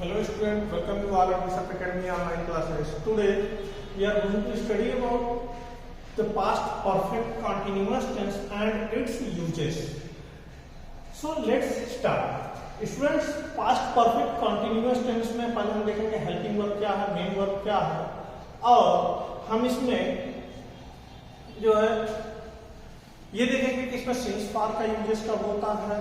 Hello student, welcome to all at Bishop Academy online classes. Today we are going to study about the past perfect continuous tense and its uses. So let's start. Students, past perfect continuous tense में पहले हम देखेंगे helping verb क्या है, main verb क्या है, और हम इसमें जो है ये देखेंगे कि इसमें सिंस फार का यूजेस कब होता है,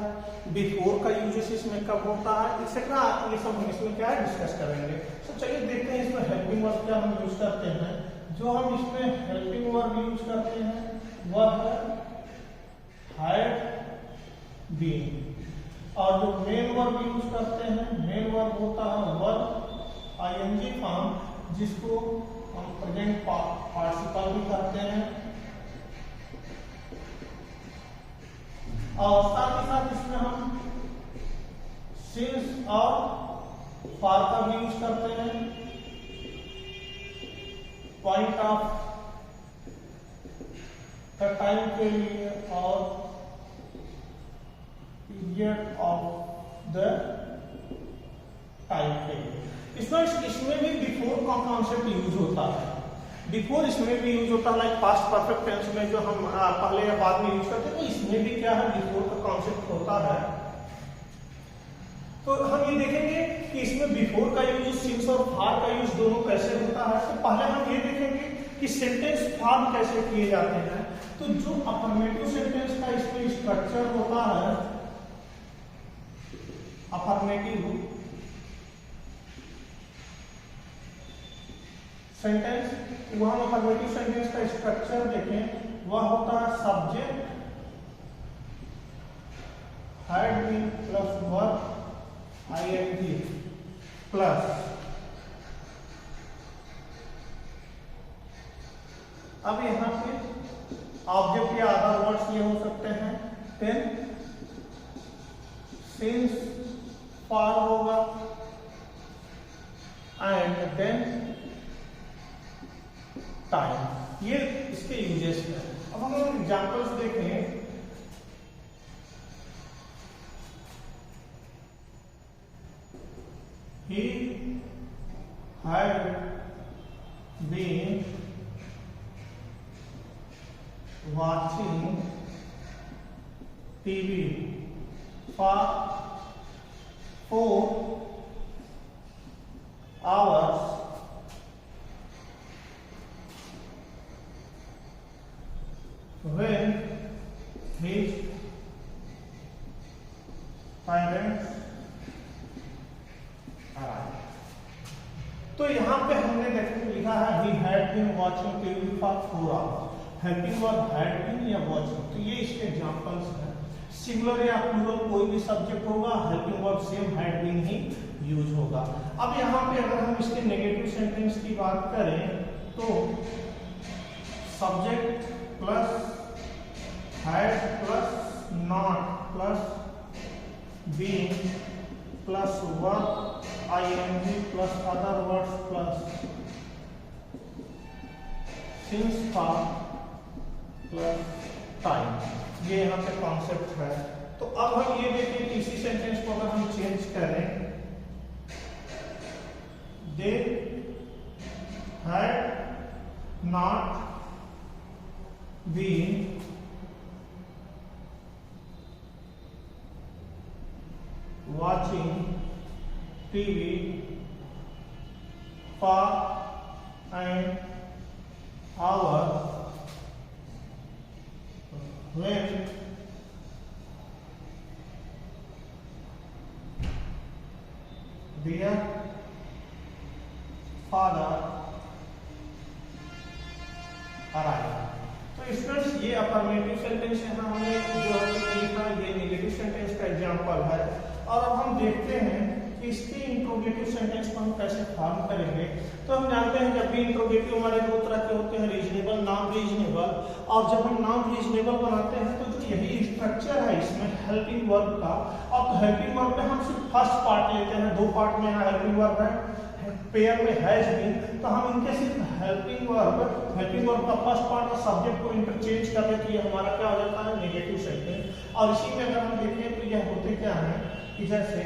बिफोर का यूजेस इसमें कब होता है, एक्सेट्रा। ये सब हम इसमें क्या है डिस्कस करेंगे। तो चलिए देखते हैं इसमें हेल्पिंग वर्ब क्या हम यूज करते हैं। जो हम इसमें हेल्पिंग वर्ब यूज करते हैं वह है हैड बीन, और जो मेन वर्ब यूज करते हैं, मेन वर्ब होता है वर्ब आईएनजी फॉर्म, जिसको हम प्रेजेंट पार्टिसिपल भी करते हैं, और साथ ही साथ इसमें हम सिंस और फार का भी यूज करते हैं पॉइंट ऑफ द टाइम के लिए और पीरियड ऑफ द टाइम के लिए। इसमें भी बिफोर का कॉन्सेप्ट यूज होता है। बिफोर इसमें भी यूज होता है, लाइक पास्ट परफेक्ट टेंस में जो हम पहले या बाद में यूज करते हैं, तो इसमें भी क्या है बिफोर का कॉन्सेप्ट होता है। तो हम ये देखेंगे कि इसमें बिफोर का यूज, सिंस और फार का यूज दोनों कैसे होता है। तो पहले हम ये देखेंगे कि सेंटेंस फॉर्म कैसे किए जाते हैं। तो जो अफर्मेटिव सेंटेंस का इसमें स्ट्रक्चर होता है, अफर्मेटिव सेंटेंस, वहां अफर्मेटिव सेंटेंस का स्ट्रक्चर देखें, वह होता है subject had been plus verb ING plus, अब यहां पे ऑब्जेक्ट या अदर वर्ड्स ये हो सकते हैं, देन सिंस फार होगा एंड देन टाइम। ये इसके यूजेस हैं। अब हम एग्जांपल्स देखें। He had been watching TV for 4 hours when his parents arrived। तो यहाँ पे हमने देखो लिखा है he had been watching TV for 4 hours। Helping verb had been या watching, तो ये इसके एग्जांपल्स हैं। सिंगुलर या प्लूरल कोई भी सब्जेक्ट होगा, helping verb same had been he use होगा। अब यहाँ पे अगर हम इसके नेगेटिव सेंटेंस की बात करें तो subject plus had plus not plus been plus verb ING plus other words plus since for plus time, ये यहाँ पे कॉन्सेप्ट है। तो अब हम ये देखें कि इसी सेंटेंस को अगर हम चेंज करें, they had not been watching TV for an hour when their father arrived। तो स्टूडेंट्स ये अफर्मेटिव सेंटेंस यहाँ हमने जो लिखा, ये नेगेटिव सेंटेंस का एग्जांपल है। और अब हम देखते हैं कि इसके इंट्रोगेटिव सेंटेंस को हम कैसे फॉर्म करेंगे। तो हम जानते हैं जब भी इंट्रोगेटिव हमारे दो तरह के होते हैं, रीजनेबल, नॉन रीजनेबल। और जब हम नॉन रीजनेबल बनाते हैं तो जो यही स्ट्रक्चर है इसमें हेल्पिंग वर्ब का, और हेल्पिंग वर्ब में हम सिर्फ फर्स्ट पार्ट लेते हैं, दो पार्ट में यहाँ हेल्पिंग वर्ब है, पेयर में हैज बीन, तो हम इनके सिर्फ हेल्पिंग वर्ब का फर्स्ट पार्ट और सब्जेक्ट को इंटरचेंज कर दें, तो ये हमारा क्या हो जाता है नेगेटिव सेंटेंस। और इसी में अगर हम देखें तो यह होते क्या है कि जैसे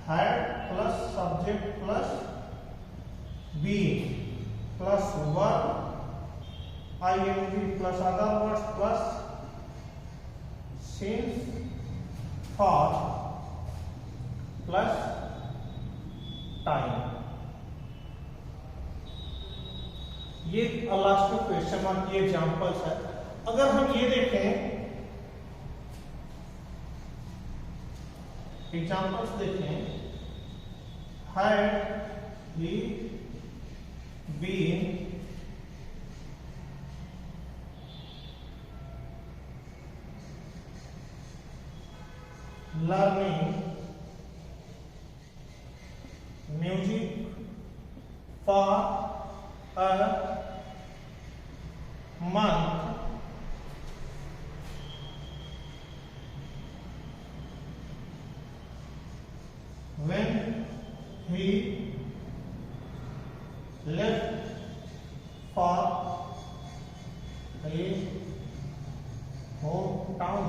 had plus subject plus being plus verb ing plus other words plus since for plus time। ये लास्ट में क्वेश्चन मार्क ये एग्जांपल्स है। अगर हम ये देखें एग्जांपल्स देखें, had he been learning music for a month when he left for his hometown।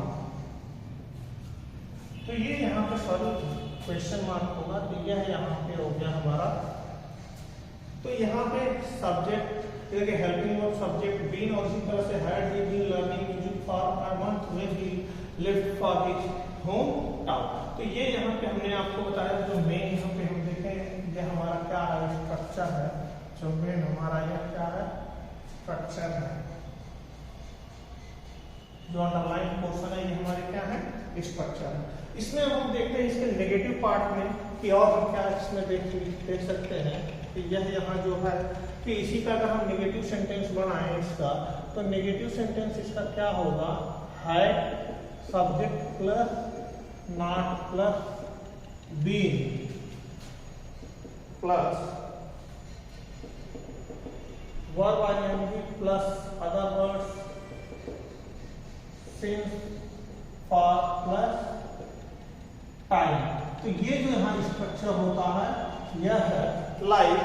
तो ये यहाँ पे सॉरी क्वेश्चन मार्क होगा, तो यह यहाँ पे हो गया हमारा। तो यहाँ पे सब्जेक्ट देखिए हेल्पिंग वर्ब सब्जेक्ट बीन और इसी तरह से had he been learning music for a month when he lived for his home town. तो ये यहाँ पे हमने आपको बताया जो मेन यहाँ पे हम देखें ये हमारा क्या है स्ट्रक्चर है, जो मेन हमारा यह क्या है स्ट्रक्चर है, जो अंडरलाइन पोर्शन है ये हमारे क्या है स्ट्रक्चर है। इसमें हम देखते हैं इसके नेगेटिव पार्ट में कि और हम क्या इसमें देख सकते हैं कि यह यहाँ जो है कि इसी का अगर हम नेगेटिव सेंटेंस बनाएं इसका, तो नेगेटिव सेंटेंस इसका क्या होगा, had subject plus not plus been plus verb ING plus other words since for plus time. तो ये जो यहाँ स्ट्रक्चर होता है यह है like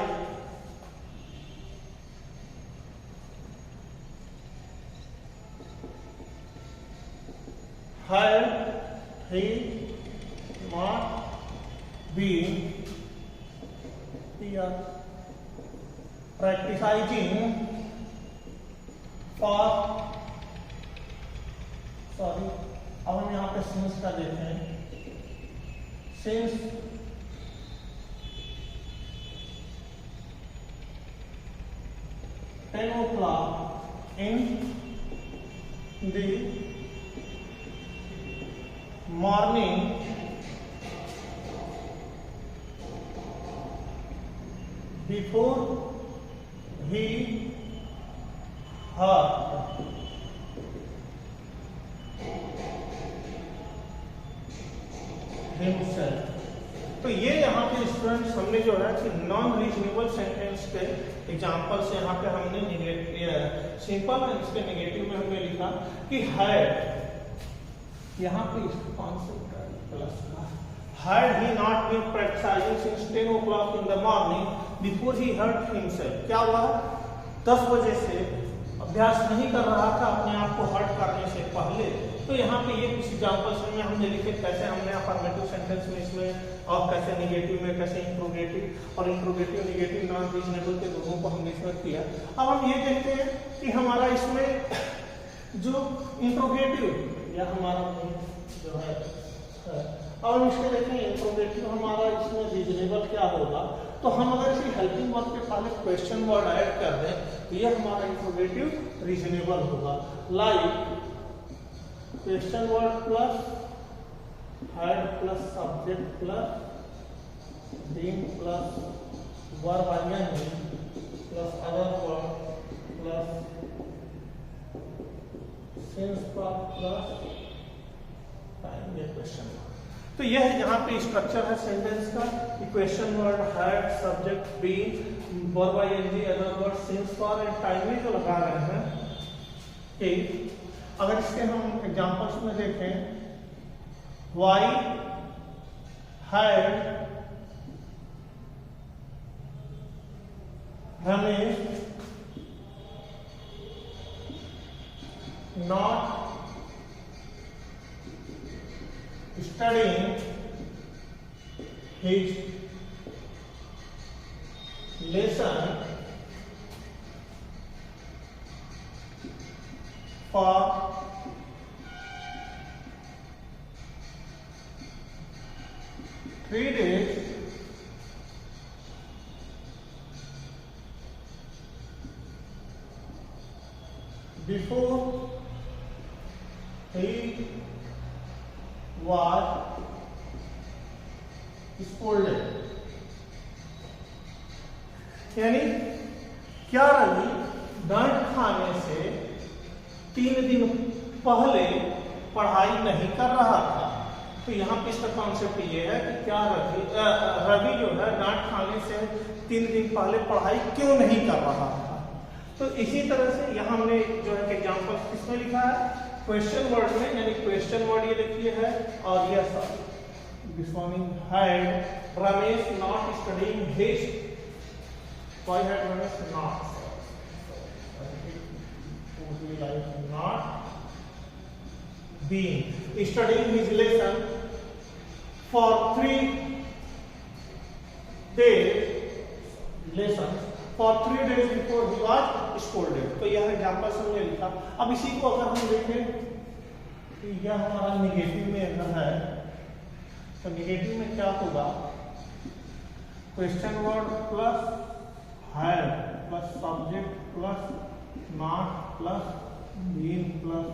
had he not been practicing for sorry अब हम यहाँ पे सिंस का देखें, since ten o'clock in the morning before he hurt himself। तो ये यहाँ पे स्टूडेंट्स हमने जो है कि नॉन रीजनेबल सेंटेंस के एग्जांपल्स यहाँ पे हमने सिंपल एंड इसके नेगेटिव में हमने लिखा कि हैड यहाँ पे इसका कॉन्सेप्ट प्लस का had he not been practicing since 10 o'clock in the morning before he hurt himself। क्या हुआ 10 बजे से अभ्यास नहीं कर रहा था अपने आप को हर्ट करने से पहले। तो यहाँ पे ये कुछ एग्जांपल्स में हमने लिखे कैसे हमने अफर्मेटिव सेंटेंस में इसमें और कैसे नेगेटिव में कैसे इंट्रोगेटिव और इंट्रोगेटिव नेगेटिव नॉन रीजनेबल के दोनों को हमने इसमें किया। अब हम ये देखते हैं कि हमारा इसमें जो इंट्रोगेटिव या हमारा जो है और हम इसको देखते हैं इंट्रोगेटिव हमारा इसमें रीजनेबल क्या होगा। तो हम अगर इसी हेल्पिंग वर्ब के पहले क्वेश्चन वर्ड ऐड कर दें तो ये हमारा इंट्रोगेटिव रीजनेबल होगा। Like question word plus had plus subject plus been plus verb ING plus other word plus since plus time ये क्वेश्चन। तो यह यहाँ पे स्ट्रक्चर है सेंटेंस का कि question word had subject been verb ING other word since for and time में जो लगा रहे हैं कि अगर इसके हम एग्जांपल्स में देखें why had Ramesh not studying his lesson for 3 days before he was scolded. यानी क्या रवि डांट खाने से 3 दिन पहले पढ़ाई नहीं कर रहा था। तो यहाँ पे इसका कॉन्सेप्ट ये है कि क्या रवि जो है डांट खाने से 3 दिन पहले पढ़ाई क्यों नहीं कर रहा था। तो इसी तरह से यहाँ हमने जो है एग्जाम्पल किसमें लिखा है, क्वेश्चन वर्ड में, यानी क्वेश्चन वर्ड ये लिखिए है और yes this one had Ramesh not studying his, why had Ramesh not been studying his lesson for 3 days before he was scolded। तो यह एग्जाम्पल हमने लिखा। अब इसी को अगर हम देखें कि यह हमारा निगेटिव में अगर है तो निगेटिव में क्या होगा, question word plus had plus subject plus not plus been plus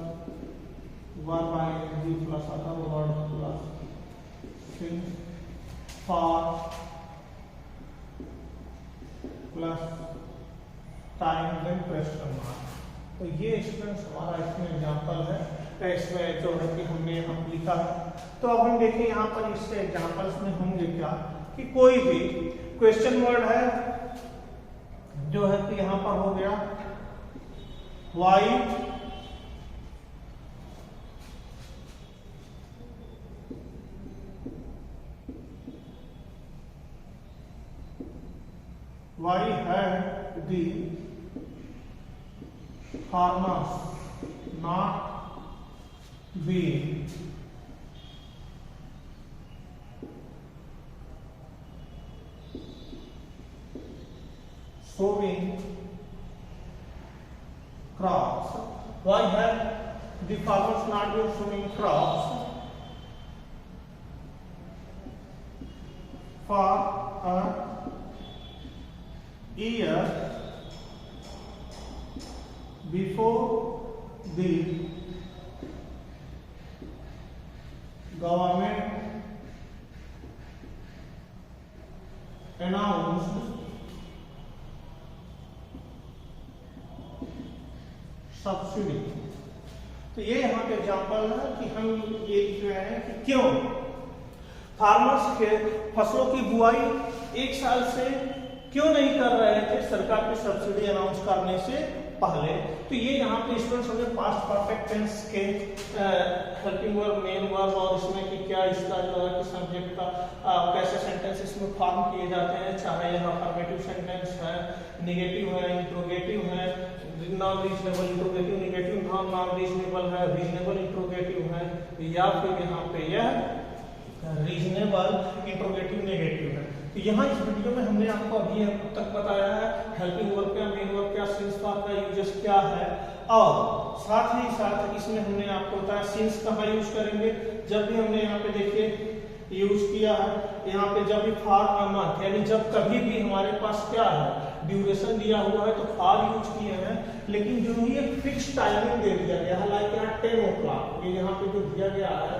verb ING plus other word plus since for plus time then question mark. तो ये स्टूडेंट्स हमारा इसमें एग्जांपल है, तो इसमें जो है कि हमने हम लिखा है। तो अब हम देखें यहाँ पर इससे एग्जांपल्स में होंगे क्या कि कोई भी क्वेश्चन वर्ड है जो है कि यहां पर हो गया white why had the farmers not been sowing crops? Why have the farmers not been sowing crops for a year before the government announced subsidy. तो ये यहाँ पे एग्जाम्पल है कि हम ये लिख रहे हैं कि क्यों फार्मर्स के फसलों की बुआई 1 साल से क्यों नहीं कर रहे थे सरकार की सब्सिडी अनाउंस करने से पहले। तो ये यहाँ पे स्टूडेंट्स हमने पास्ट परफेक्ट टेंस के हेल्पिंग वर्ब, मेन वर्ब और इसमें कि क्या इसका जो है कि सब्जेक्ट का कैसे सेंटेंस इसमें फॉर्म किए जाते हैं, चाहे यह अफर्मेटिव सेंटेंस है, नेगेटिव है, इंट्रोगेटिव है, non reasonable interrogative negative, non reasonable है, रीजनेबल इंट्रोगेटिव है, या फिर यहाँ पे यह रीजनेबल इंट्रोगेटिव नेगेटिव है। तो यहाँ इस वीडियो में हमने आपको अभी तक बताया है हेल्पिंग वर्ब क्या, मेन वर्ब क्या, सिंस फॉर्म का यूजेस क्या है, और साथ ही साथ इसमें हमने आपको बताया सिंस कहाँ यूज करेंगे। जब भी हमने यहाँ पे देखिए यूज किया है, यहाँ पे जब भी फॉर अ मंथ, यानी जब कभी भी हमारे पास क्या है ड्यूरेशन दिया हुआ है तो फॉर यूज किए हैं, लेकिन जो ये फिक्स टाइमिंग दे दिया गया है, लाइक यहाँ 10 o'clock, ये यहाँ पे जो दिया गया है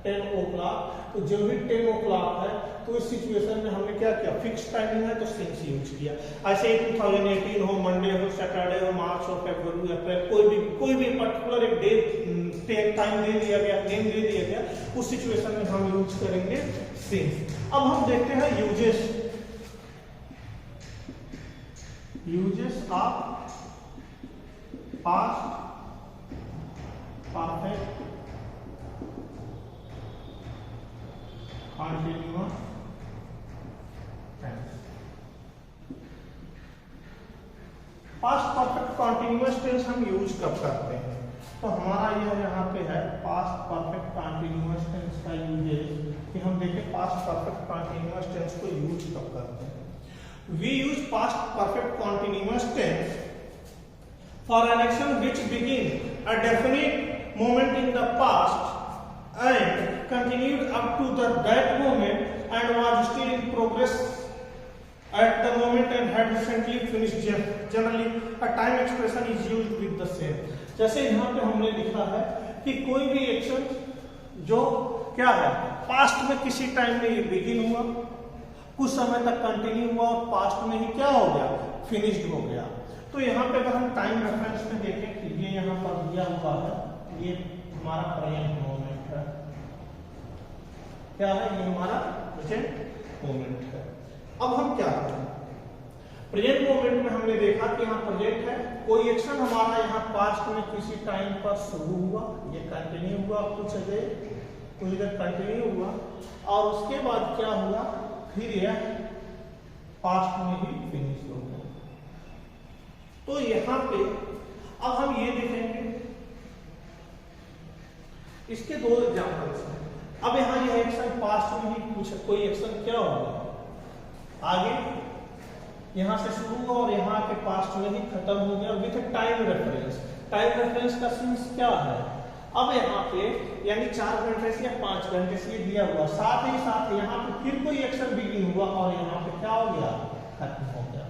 10 o'clock, तो जब भी 10 o'clock है तो इस सिचुएशन में हमने क्या किया, फिक्स टाइमिंग है तो सिंस यूज किया। ऐसे ही 2018 हो, मंडे हो, सैटरडे हो, मार्च हो, फरवरी, अप्रैल, कोई भी पर्टिकुलर एक डे टाइम दे दिया गया, दिन दे दिया गया, उस सिचुएशन में हम यूज करेंगे सिंस। अब हम देखते हैं uses of past perfect continuous tense. Past perfect continuous tense हम यूज कब करते हैं, तो हमारा यह यहाँ पे है पास्ट परफेक्ट कंटिन्यूअस टेंस का यूजेस कि हम देखें पास्ट परफेक्ट कंटीन्यूअस टेंस को यूज कब करते हैं? We use past perfect continuous tense for an action which begin a definite moment in the past and continued up to that moment and was still in progress at the moment and had recently finished. Generally a time expression is used with the same. जैसे यहाँ पे हमने लिखा है कि कोई भी action जो क्या है, पास्ट में किसी टाइम में ये बिगिन हुआ, कुछ समय तक कंटिन्यू हुआ और पास्ट में ही क्या हो गया, फिनिश्ड हो गया। तो यहाँ पे अगर हम टाइम रेफरेंस में देखें कि ये यहाँ पर दिया हुआ है, ये हमारा प्रेजेंट मोमेंट है, क्या है, ये हमारा प्रेजेंट मोमेंट है। अब हम क्या करें, प्रेजेंट मोमेंट में हमने देखा कि यहाँ प्रेजेंट है, कोई एक्शन हमारा यहाँ पास्ट में किसी टाइम पर शुरू हुआ, ये कंटिन्यू हुआ, कुछ देर कंटिन्यू हुआ और उसके बाद क्या हुआ, फिर यह पास्ट में ही फिनिश हो गया। तो यहां पे अब हम ये देखेंगे, इसके दो एग्जांपल्स हैं। अब यहां यह एक्शन पास्ट में ही कुछ कोई एक्शन क्या होगा, आगे यहां से शुरू हुआ और यहां के पास्ट में ही खत्म हो गया with time reference. Time reference का सेंस क्या है, अब यहाँ पे यानी 4 घंटे से या 5 घंटे से दिया हुआ, साथ ही साथ यहाँ पे फिर कोई एक्शन बिगिन हुआ और यहाँ पे क्या हो गया, खत्म हो गया।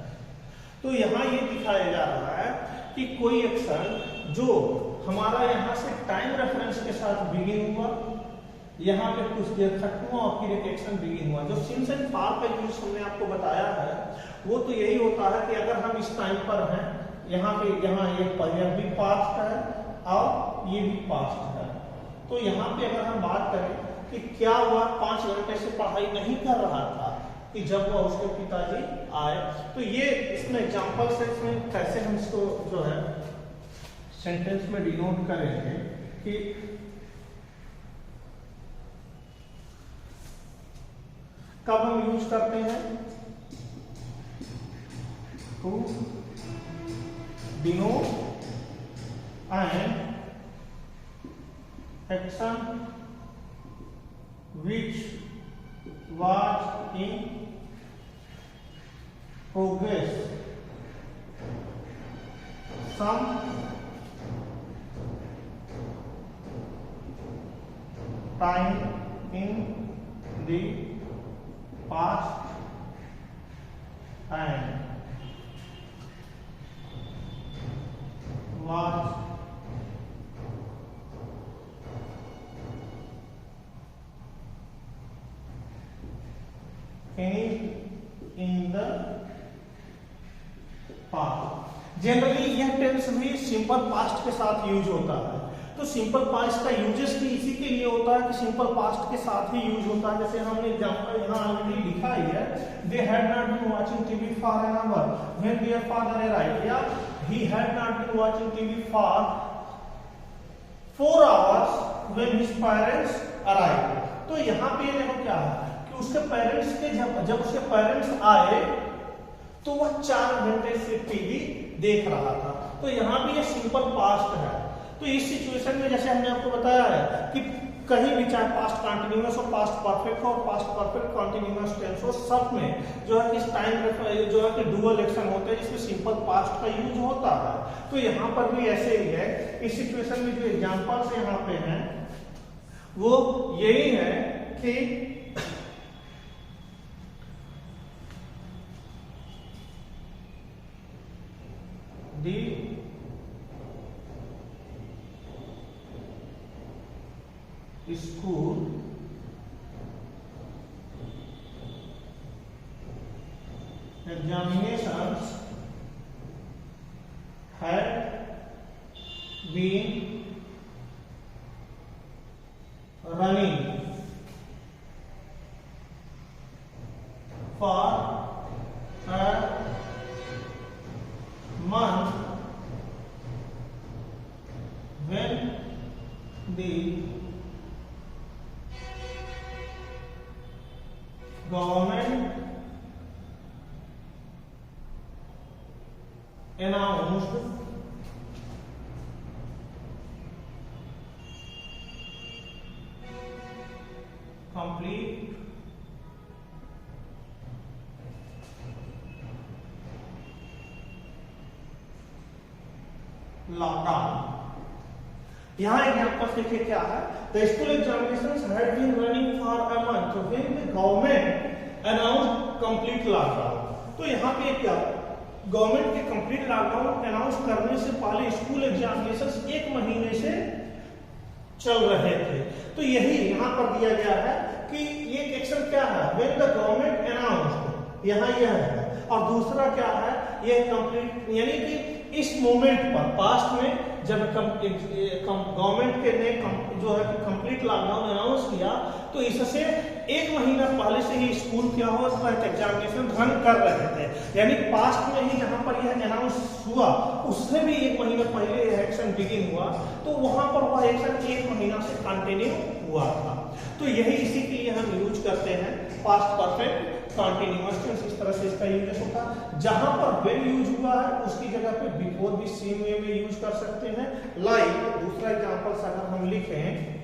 तो यहाँ ये दिखाया जा रहा है कि कोई एक्शन जो हमारा यहाँ से टाइम रेफरेंस के साथ बिगिन हुआ, यहाँ पे कुछ देर खत्म हुआ और फिर एक एक्शन बिगिन हुआ। जो सिंस एंड फार का यूज हमने आपको बताया है वो तो यही होता है कि अगर हम इस टाइम पर हैं, यहाँ ये भी पास्ट है और ये भी पास्ट है, तो यहाँ पे अगर हम बात करें कि क्या हुआ, 5 घंटे से पढ़ाई नहीं कर रहा था कि जब वो उसके पिताजी आए, तो ये इसमें एग्जांपल से इसमें कैसे हम इसको जो है सेंटेंस में डिनोट करेंगे कि कब हम यूज करते हैं, to denote an action which was in progress some time in the past and was finished in the past। Generally यह टेंस भी सिंपल पास्ट के साथ यूज होता है। तो सिंपल पास्ट का यूजेस भी इसी के लिए होता है कि सिंपल पास्ट के साथ ही यूज होता है। जैसे हमने एग्जांपल यहाँ ऑलरेडी लिखा ही है, they had not been watching TV for an hour when their father arrived, या he had not been watching TV for 4 hours when his parents arrived. तो यहाँ पे देखो क्या है कि उसके पेरेंट्स के जब उसके पेरेंट्स आए तो वह 4 घंटे से टीवी देख रहा था। तो यहाँ भी ये सिंपल पास्ट है। तो इस सिचुएशन में जैसे हमने आपको बताया है कि कहीं भी चाहे पास्ट कंटिन्यूअस हो, पास्ट परफेक्ट हो, पास्ट परफेक्ट कंटिन्यूअस टेंस हो, सब में जो है कि टाइम जो है कि डुअल एक्शन होते हैं जिसमें सिंपल पास्ट का यूज होता है। तो यहाँ पर भी ऐसे ही है। इस सिचुएशन में जो एग्जांपल्स यहाँ पे हैं वो यही है कि the school examinations had been running for a month when the government announced complete lockdown. यहाँ एग्जाम्पल देखिए क्या है, the school examinations had been running for a month when the government announced complete lockdown. तो यहाँ पे क्या, government के complete lockdown announce करने से पहले स्कूल एग्जामिनेशंस 1 महीने से चल रहे थे। तो यही यहाँ पर दिया गया है कि ये एक्शन क्या है, व्हेन द गवर्नमेंट अनाउंस्ड, यहाँ यह है, और दूसरा क्या है, ये कंप्लीट यानी कि इस मोमेंट पर पास्ट में जब गवर्नमेंट के ने जो है कि कंप्लीट लॉकडाउन अनाउंस किया, तो इससे 1 महीना पहले से ही स्कूल क्या हो एग्जामिनेशन रन कर रहे थे, यानी पास्ट में ही यहाँ पर यह अनाउंस हुआ, उससे भी 1 महीना पहले यह एक्शन बिगिन हुआ, तो वहां पर वह एक्शन 1 महीना से कंटिन्यू हुआ था। तो यही इसी के लिए हम यूज करते हैं पास्ट परफेक्ट कंटिन्यूअस टेंस, इस तरह से इसका यूज होता है। जहां पर व्हेन यूज हुआ है उसकी जगह पे बिफोर भी सेम वे में यूज कर सकते हैं। लाइक दूसरा एग्जांपल अगर हम लिखें,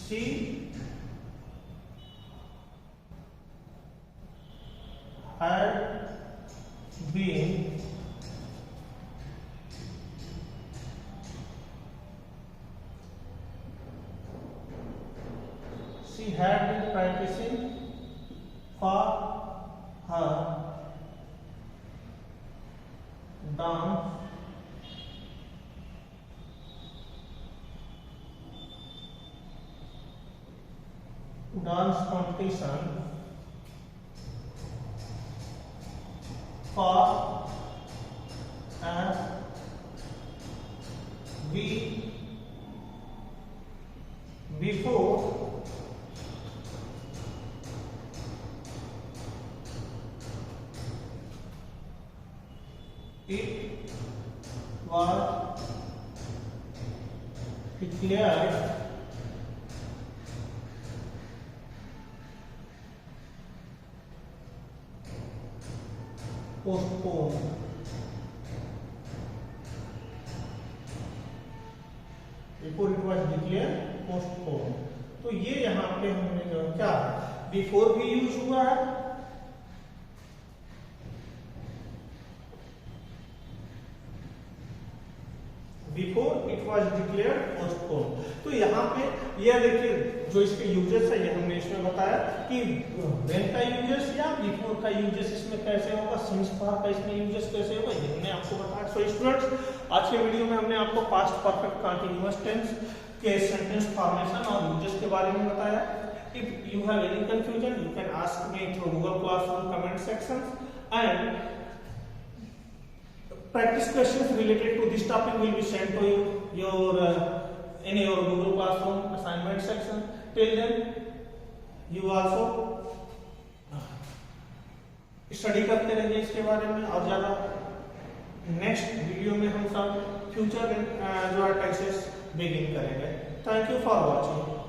she had been practicing for her dance competition for a week before it was declared postponed. Before it was declared postponed. तो ये यहाँ पे हमने जो क्या बिफोर भी यूज हुआ है, before it was declare postpone. तो यहाँ पे यह देखिए जो इसके यूजेस है ये हमने इसमें बताया कि व्हेन का यूजेस या बिफोर का यूजेस इसमें कैसे होगा, सिंस पार का इसमें यूजेस कैसे होगा, ये हमने आपको बताया। सो स्टूडेंट्स आज के वीडियो में हमने आपको पास्ट परफेक्ट कंटीन्यूअस टेंस के सेंटेंस फॉर्मेशन और यूजेस के बारे में बताया। If you have any confusion you can ask me through Google classroom comment section, and practice questions related to this topic will be sent to you in your Google Classroom assignment section. Till then you also study करते रहिए इसके बारे में और ज्यादा। Next video में हम सब फ्यूचर जो है टेंसेस बिगिन करेंगे। Thank you for watching.